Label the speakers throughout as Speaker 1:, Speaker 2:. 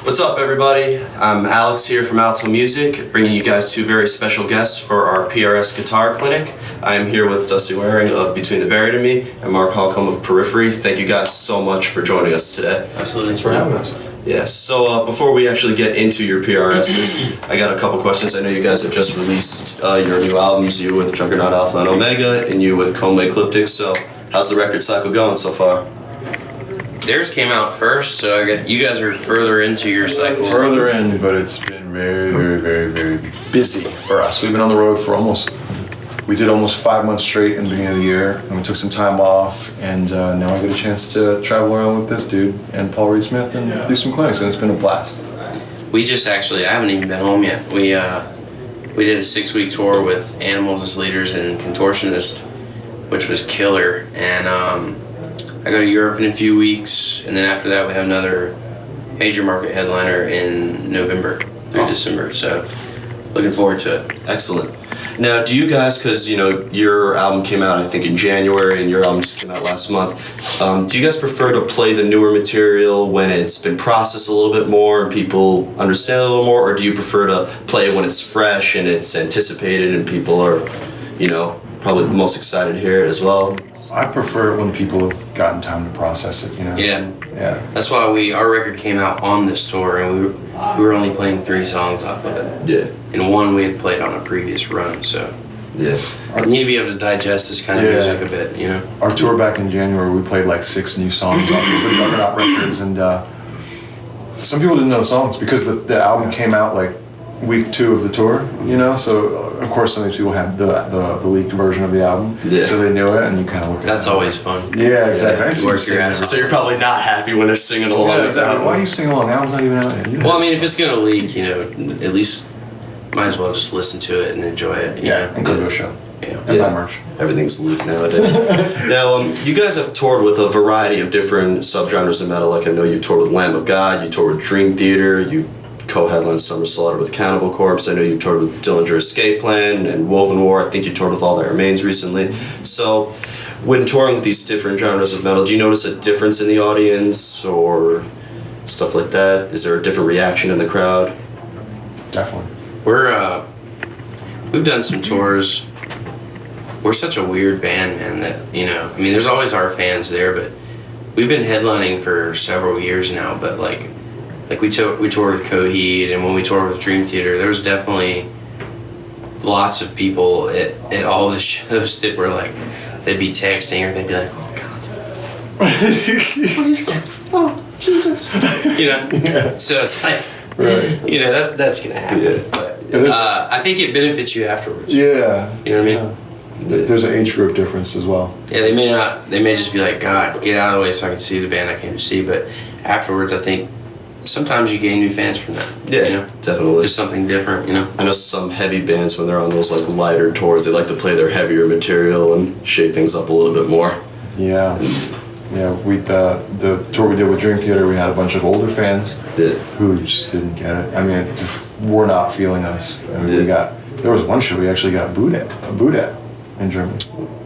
Speaker 1: What's up, everybody? I'm Alex here from Alto Music, bringing you guys two very special guests for our PRS Guitar Clinic. I am here with Dustie Waring of Between the Buried and Me and Mark Holcomb of Periphery. Thank you guys so much for joining us today.
Speaker 2: Absolutely, thanks for having us.
Speaker 1: Yes, so before we actually get into your PRSs, I got a couple questions. I know you guys have just released your new albums, you with Juggernaut Alpha and Omega, and you with Coma Ecliptic, so how's the record cycle going so far?
Speaker 2: Theirs came out first, so I guess you guys are further into your cycle.
Speaker 3: Further in, but it's been very busy for us. We've been on the road for we did almost 5 months straight in the beginning of the year, and we took some time off, and now I get a chance to travel around with this dude and Paul Reed Smith and do some clinics, and it's been a blast.
Speaker 2: We just I haven't even been home yet. We did a 6-week tour with Animals as Leaders and Contortionist, which was killer, and I go to Europe in a few weeks, and then after that we have another major market headliner in November through December, so looking forward to it.
Speaker 1: Excellent. Now, do you guys, because your album came out I think in January and your album just came out last month, do you guys prefer to play the newer material when it's been processed a little bit more and people understand a little more, or do you prefer to play it when it's fresh and it's anticipated and people are, probably the most excited to hear it as well?
Speaker 3: I prefer it when people have gotten time to process it,
Speaker 2: Yeah.
Speaker 3: Yeah.
Speaker 2: That's why our record came out on this tour, and we were only playing 3 songs off of it.
Speaker 1: Yeah.
Speaker 2: And 1 we had played on a previous run, so.
Speaker 1: Yeah.
Speaker 2: I need to be able to digest this kind of music a bit,
Speaker 3: Our tour back in January, we played like 6 new songs off of the Juggernaut records, and some people didn't know the songs because the album came out like week 2 of the tour, so of course some of these people had the leaked version of the album, so they knew it, and you kind of look at
Speaker 2: That's always fun.
Speaker 3: Yeah, exactly.
Speaker 2: Yeah. Work your ass off.
Speaker 1: So you're probably not happy when they're singing along with that.
Speaker 3: Why are you singing along? The album's not even out yet.
Speaker 2: Well, I mean, if it's gonna leak, at least might as well just listen to it and enjoy it.
Speaker 3: And go to a show.
Speaker 2: Yeah.
Speaker 3: And buy merch.
Speaker 1: Everything's leaked nowadays. Now, you guys have toured with a variety of different subgenres of metal. Like I know you toured with Lamb of God, you toured with Dream Theater, you co-headlined Summer Slaughter with Cannibal Corpse. I know you toured with Dillinger Escape Plan and Woven War. I think you toured with All That Remains recently. So, when touring with these different genres of metal, do you notice a difference in the audience or stuff like that? Is there a different reaction in the crowd?
Speaker 3: Definitely.
Speaker 2: We've done some tours. We're such a weird band, man, that, there's always our fans there, but we've been headlining for several years now, but like we toured with Coheed, and when we toured with Dream Theater, there was definitely lots of people at all the shows that were like, they'd be texting or they'd be like, oh God, what is this? Oh, Jesus. So it's like, right. That's gonna happen. Yeah. But I think it benefits you afterwards.
Speaker 3: Yeah.
Speaker 2: You know what I mean?
Speaker 3: There's an age group difference as well.
Speaker 2: Yeah, they may just be like, God, get out of the way so I can see the band I came to see, but afterwards I think sometimes you gain new fans from that.
Speaker 1: Yeah, definitely.
Speaker 2: Just something different,
Speaker 1: I know some heavy bands, when they're on those like lighter tours, they like to play their heavier material and shake things up a little bit more.
Speaker 3: Yeah. Yeah, the tour we did with Dream Theater, we had a bunch of older fans who just didn't get it. I mean, just were not feeling us. I mean, there was one show we actually got booed at in Germany.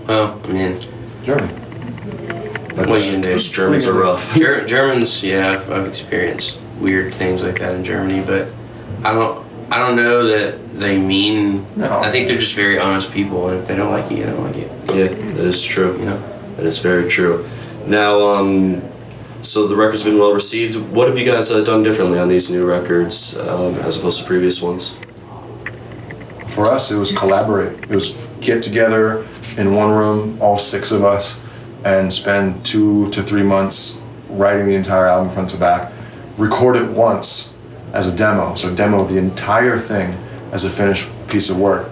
Speaker 2: Well, I mean,
Speaker 3: Germany.
Speaker 2: What are you gonna do?
Speaker 1: Those Germans are rough.
Speaker 2: Germans, yeah, I've experienced weird things like that in Germany, but I don't know that they mean.
Speaker 3: No.
Speaker 2: I think they're just very honest people, and if they don't like you, they don't like you.
Speaker 1: Yeah, that is true. That is very true. Now, so the record's been well received. What have you guys done differently on these new records as opposed to previous ones?
Speaker 3: For us, it was collaborate. It was get together in one room, all 6 of us, and spend 2 to 3 months writing the entire album front to back. Record it once as a demo, so demo the entire thing as a finished piece of work,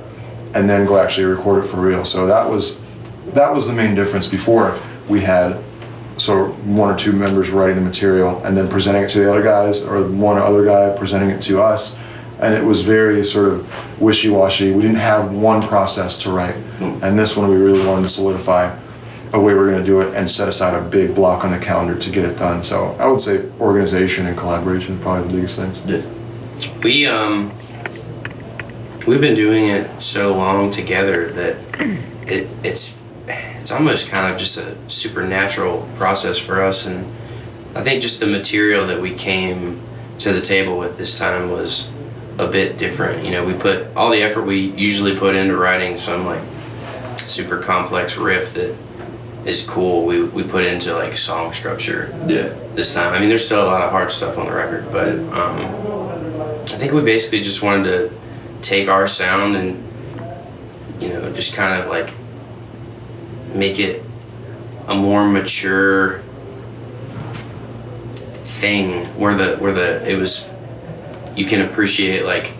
Speaker 3: and then go actually record it for real. So that was the main difference. Before, we had 1 or 2 members writing the material and then presenting it to the other guys, or one other guy presenting it to us, and it was very sort of wishy-washy. We didn't have one process to write, and this one we really wanted to solidify a way we're going to do it and set aside a big block on the calendar to get it done. So I would say organization and collaboration are probably the biggest things.
Speaker 1: Yeah.
Speaker 2: We've been doing it so long together that it's almost kind of just a supernatural process for us, and I think just the material that we came to the table with this time was a bit different. You know, we put all the effort we usually put into writing some like super complex riff that is cool. We put into like song structure.
Speaker 1: Yeah.
Speaker 2: This time, I mean, there's still a lot of hard stuff on the record, but I think we basically just wanted to take our sound and, you know, just kind of like make it a more mature thing where it was, you can appreciate like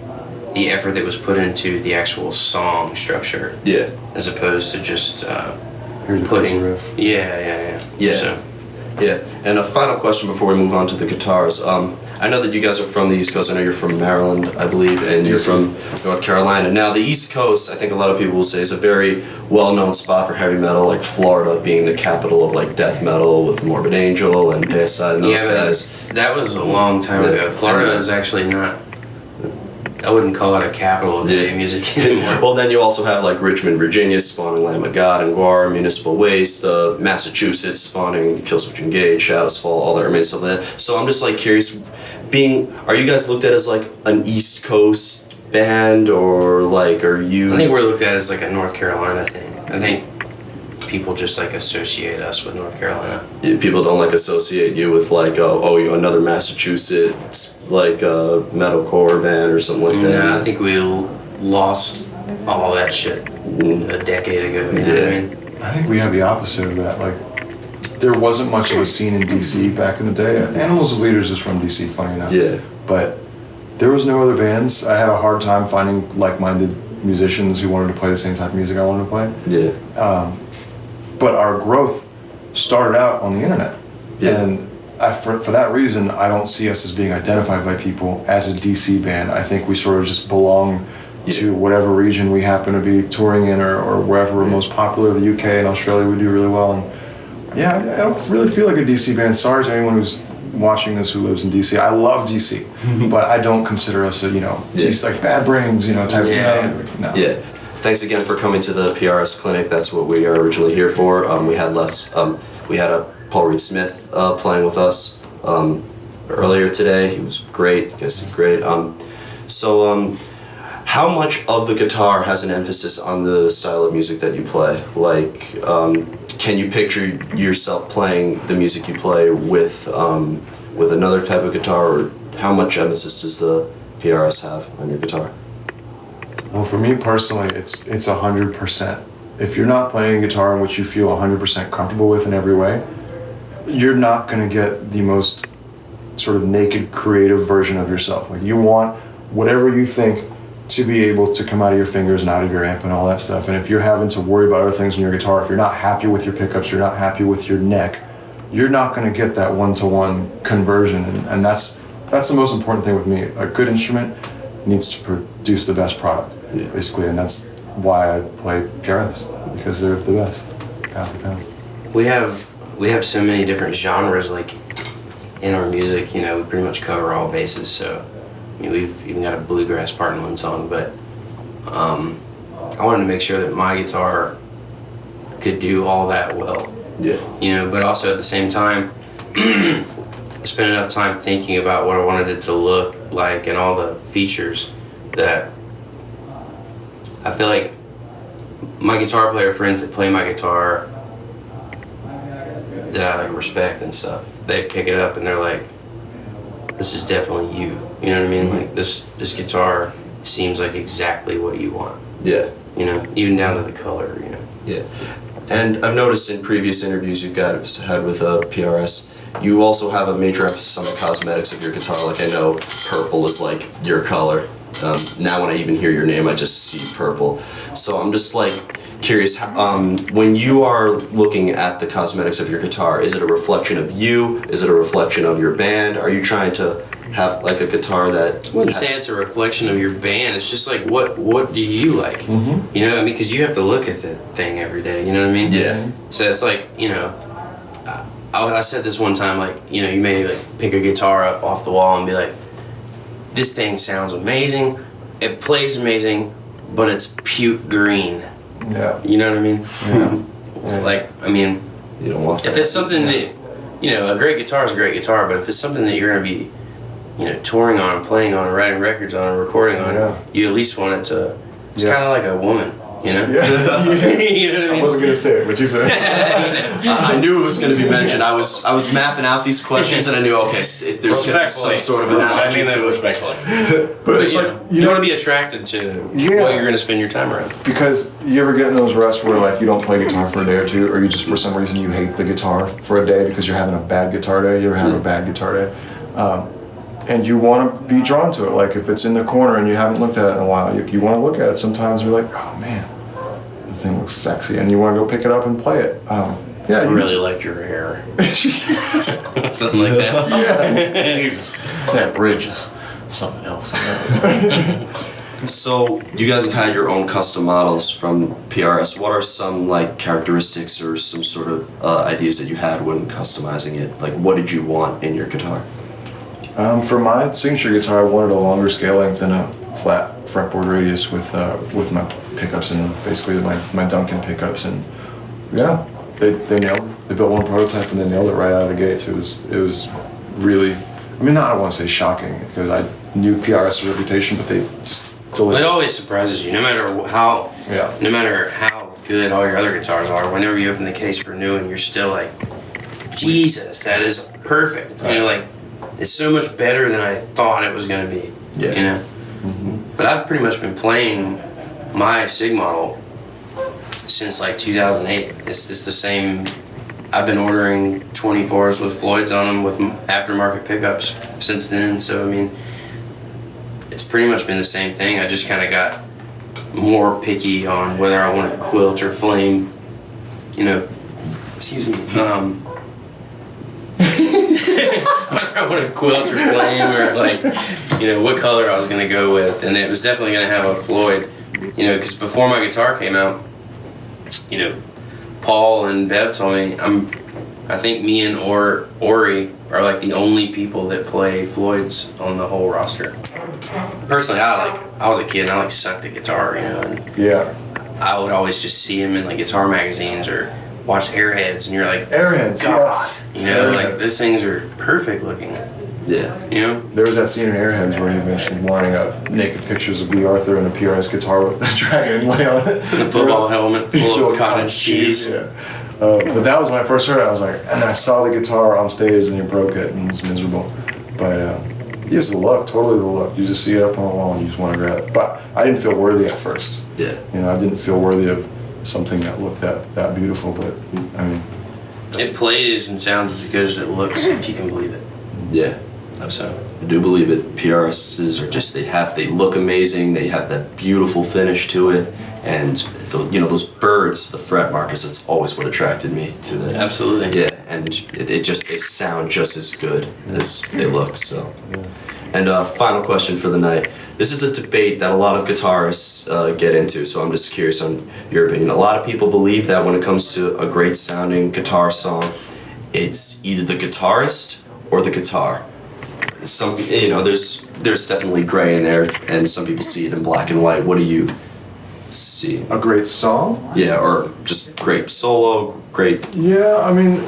Speaker 2: the effort that was put into the actual song structure.
Speaker 1: Yeah.
Speaker 2: As opposed to just
Speaker 3: Here's
Speaker 2: putting
Speaker 3: the riff.
Speaker 2: Yeah.
Speaker 1: Yeah. Yeah, and a final question before we move on to the guitars. I know that you guys are from the East Coast. I know you're from Maryland, I believe, and you're from North Carolina. Now, the East Coast, I think a lot of people will say, is a very well-known spot for heavy metal, like Florida being the capital of like death metal with Morbid Angel and Deicide and those guys.
Speaker 2: That was a long time ago. Florida is actually not. I wouldn't call it a capital of heavy music anymore.
Speaker 1: Well, then you also have like Richmond, Virginia, spawning Lamb of God and Guar, Municipal Waste, Massachusetts spawning Killswitch Engage, Shadows Fall, all that remains of that. So I'm just like curious, are you guys looked at as like an East Coast band, or like are you?
Speaker 2: I think we're looked at as like a North Carolina thing. I think people just like associate us with North Carolina.
Speaker 1: People don't like associate you with like you're another Massachusetts like metalcore band or something like that.
Speaker 2: No, I think we lost all that shit a decade ago. You know what I mean?
Speaker 3: I think we have the opposite of that. Like, there wasn't much of a scene in DC back in the day. Animals of Leaders is from DC, funny enough.
Speaker 1: Yeah.
Speaker 3: But there was no other bands. I had a hard time finding like-minded musicians who wanted to play the same type of music I wanted to play.
Speaker 1: Yeah.
Speaker 3: But our growth started out on the internet.
Speaker 1: Yeah.
Speaker 3: And for that reason, I don't see us as being identified by people as a DC band. I think we sort of just belong to whatever region we happen to be touring in, or wherever we're most popular. The UK and Australia we do really well. And yeah, I don't really feel like a DC band. Sorry to anyone who's watching this who lives in DC. I love DC, but I don't consider us a, DC, like Bad Brains, type of, no.
Speaker 1: Yeah. Thanks again for coming to the PRS clinic. That's what we are originally here for. We had a Paul Reed Smith playing with us earlier today. He was great. I guess he's great. How much of the guitar has an emphasis on the style of music that you play? Like, can you picture yourself playing the music you play with another type of guitar, or how much emphasis does the PRS have on your guitar?
Speaker 3: Well, for me personally, it's 100%. If you're not playing a guitar in which you feel 100% comfortable with in every way, you're not going to get the most sort of naked, creative version of yourself. Like, you want whatever you think to be able to come out of your fingers and out of your amp and all that stuff. And if you're having to worry about other things in your guitar, if you're not happy with your pickups, you're not happy with your neck, you're not going to get that one-to-one conversion. And that's the most important thing with me. A good instrument needs to produce the best product, basically. And that's why I play PRS, because they're the best half the time.
Speaker 2: We have so many different genres like in our music. We pretty much cover all bases. So we've even got a bluegrass part in one song. But I wanted to make sure that my guitar could do all that well. Yeah. But also at the same time, I spent enough time thinking about what I wanted it to look like and all the features that I feel like my guitar player friends that play my guitar that I like respect and stuff, they pick it up and they're like, this is definitely you. You know what I mean? Like this guitar seems like exactly what you want.
Speaker 1: Yeah.
Speaker 2: Even down to the color,
Speaker 1: Yeah. And I've noticed in previous interviews you've had with PRS, you also have a major emphasis on the cosmetics of your guitar. Like, I know purple is like your color. Now when I even hear your name, I just see purple. So I'm just like curious, when you are looking at the cosmetics of your guitar, is it a reflection of you? Is it a reflection of your band? Are you trying to have like a guitar that...
Speaker 2: I wouldn't say it's a reflection of your band. It's just like, what do you like? Mm-hmm. Because you have to look at the thing every day, you know what I mean?
Speaker 1: Yeah.
Speaker 2: So it's like, I said this one time, like, you may like pick a guitar up off the wall and be like, this thing sounds amazing, it plays amazing, but it's puke green.
Speaker 3: Yeah.
Speaker 2: You know what I mean?
Speaker 3: Yeah.
Speaker 2: Like, I mean,
Speaker 1: you don't want that.
Speaker 2: If it's something that, a great guitar is a great guitar, but if it's something that you're going to be, touring on, playing on, writing records on, recording on,
Speaker 3: Yeah.
Speaker 2: you at least want it to. It's
Speaker 3: Yeah.
Speaker 2: kind of like a woman, you know.
Speaker 3: Yeah.
Speaker 2: You know what I
Speaker 3: I
Speaker 2: mean?
Speaker 3: wasn't gonna say it, but you said it.
Speaker 1: I knew it was going to be mentioned. I was mapping out these questions, and I knew, okay, there's going to be some sort of analogy to it.
Speaker 2: respectfully.
Speaker 3: But it's
Speaker 2: you
Speaker 3: like
Speaker 2: know, you want to be attracted to what you're going to spend your time around.
Speaker 3: Because you ever get in those ruts where like you don't play guitar for a day or two, or you just for some reason you hate the guitar for a day because you're having a bad guitar day. You're having a bad guitar day, and you want to be drawn to it. Like if it's in the corner and you haven't looked at it in a while, you want to look at it. Sometimes you're like, oh man, the thing looks sexy, and you want to go pick it up and play it.
Speaker 2: I really like your hair. Something like that.
Speaker 3: Yeah. Jesus, that bridge is something else.
Speaker 1: So you guys have had your own custom models from PRS. What are some like characteristics or some sort of ideas that you had when customizing it? Like what did you want in your guitar?
Speaker 3: For my signature guitar, I wanted a longer scale length and a flat fretboard radius with my pickups and basically my Duncan pickups, and yeah, they nailed it. They built one prototype and they nailed it right out of the gates. It was really, I mean, I don't want to say shocking because I knew PRS's reputation, but they just delivered.
Speaker 2: It always surprises you, no matter how good all your other guitars are. Whenever you open the case for a new one, you're still like, Jesus, that is perfect. You know, like it's so much better than I thought it was going to be.
Speaker 1: Yeah.
Speaker 2: You know.
Speaker 3: Mm-hmm.
Speaker 2: But I've pretty much been playing my Sig model since like 2008. It's the same. I've been ordering 24s with Floyds on them with aftermarket pickups since then. So I mean, it's pretty much been the same thing. I just kind of got more picky on whether I wanted quilt or flame. You know, excuse me. Whether I wanted quilt or flame or like, what color I was gonna go with, and it was definitely gonna have a Floyd. Because before my guitar came out, Paul and Bev told me I think me and Ori are like the only people that play Floyds on the whole roster. Personally, I was a kid and I sucked at guitar, and
Speaker 3: Yeah.
Speaker 2: I would always just see him in like guitar magazines or watch Airheads, and you're like,
Speaker 3: Airheads,
Speaker 2: God,
Speaker 3: yes.
Speaker 2: like these things are perfect looking.
Speaker 1: Yeah.
Speaker 3: There was that scene in Airheads where he mentioned wanting naked pictures of Lee Arthur and a PRS guitar with a dragon lay on it.
Speaker 2: And a football helmet full of cottage cheese.
Speaker 3: Yeah. But that was when I first heard it. I was like, and I saw the guitar on stage and he broke it and it was miserable. But yes, the look, totally the look. You just see it up on the wall and you just want to grab it. But I didn't feel worthy at first.
Speaker 1: Yeah.
Speaker 3: I didn't feel worthy of something that looked that beautiful. But I mean,
Speaker 2: It plays and sounds as good as it looks, if you can believe it.
Speaker 1: Yeah.
Speaker 2: So
Speaker 1: I do believe it. PRSs are just they look amazing. They have that beautiful finish to it, and those birds, the fret markers. It's always what attracted me to them.
Speaker 2: absolutely.
Speaker 1: Yeah, and they sound just as good as they look. So, and final question for the night. This is a debate that a lot of guitarists get into. So I'm just curious on your opinion. A lot of people believe that when it comes to a great sounding guitar song, it's either the guitarist or the guitar. Some, there's definitely gray in there, and some people see it in black and white. What do you see?
Speaker 3: a great song.
Speaker 1: Yeah, or just great solo, great.
Speaker 3: Yeah, I mean,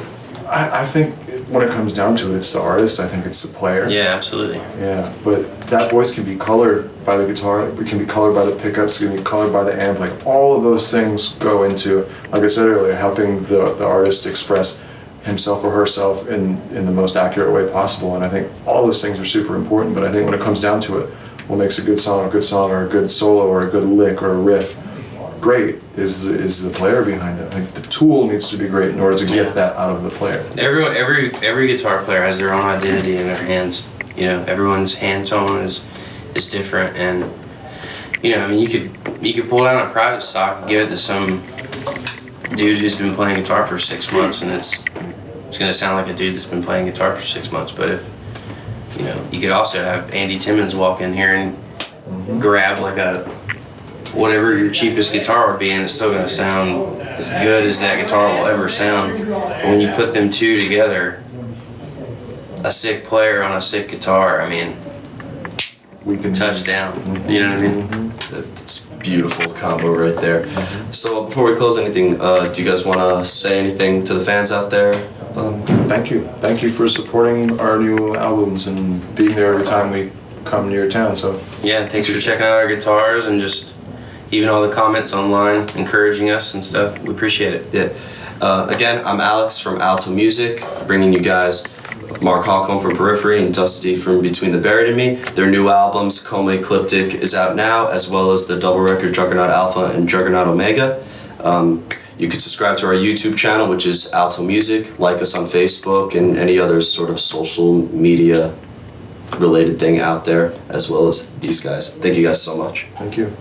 Speaker 3: I think when it comes down to it, it's the artist. I think it's the player.
Speaker 2: Yeah, absolutely.
Speaker 3: Yeah, but that voice can be colored by the guitar, it can be colored by the pickups, it can be colored by the amp. Like all of those things go into, like I said earlier, helping the artist express himself or herself in the most accurate way possible. And I think all those things are super important, but I think when it comes down to it, what makes a good song or a good solo or a good lick or a riff great is the player behind it. I think the tool needs to be great in order to get that out of the player.
Speaker 2: Every guitar player has their own identity in their hands. Everyone's hand tone is different, and you could pull down a private stock and give it to some dude who's been playing guitar for 6 months, and it's gonna sound like a dude that's been playing guitar for 6 months. But if you could also have Andy Timmons walk in here and grab like whatever your cheapest guitar would be, and it's still gonna sound as good as that guitar will ever sound. But when you put them two together, a sick player on a sick guitar, I mean,
Speaker 3: We can
Speaker 2: touchdown. You know what I mean?
Speaker 1: That's beautiful combo right there. So before we close anything, do you guys want to say anything to the fans out there?
Speaker 3: Thank you. Thank you for supporting our new albums and being there every time we come near town. So
Speaker 2: Yeah, thanks for checking out our guitars and just even all the comments online, encouraging us and stuff. We appreciate it.
Speaker 1: Yeah. Again, I'm Alex from Alto Music, bringing you guys Mark Holcomb from Periphery and Dusty from Between the Buried and Me. Their new albums, Coma Ecliptic, is out now, as well as the double record Juggernaut Alpha and Juggernaut Omega. You can subscribe to our YouTube channel, which is Alto Music. Like us on Facebook and any other sort of social media related thing out there, as well as these guys. Thank you guys so much.
Speaker 3: thank you.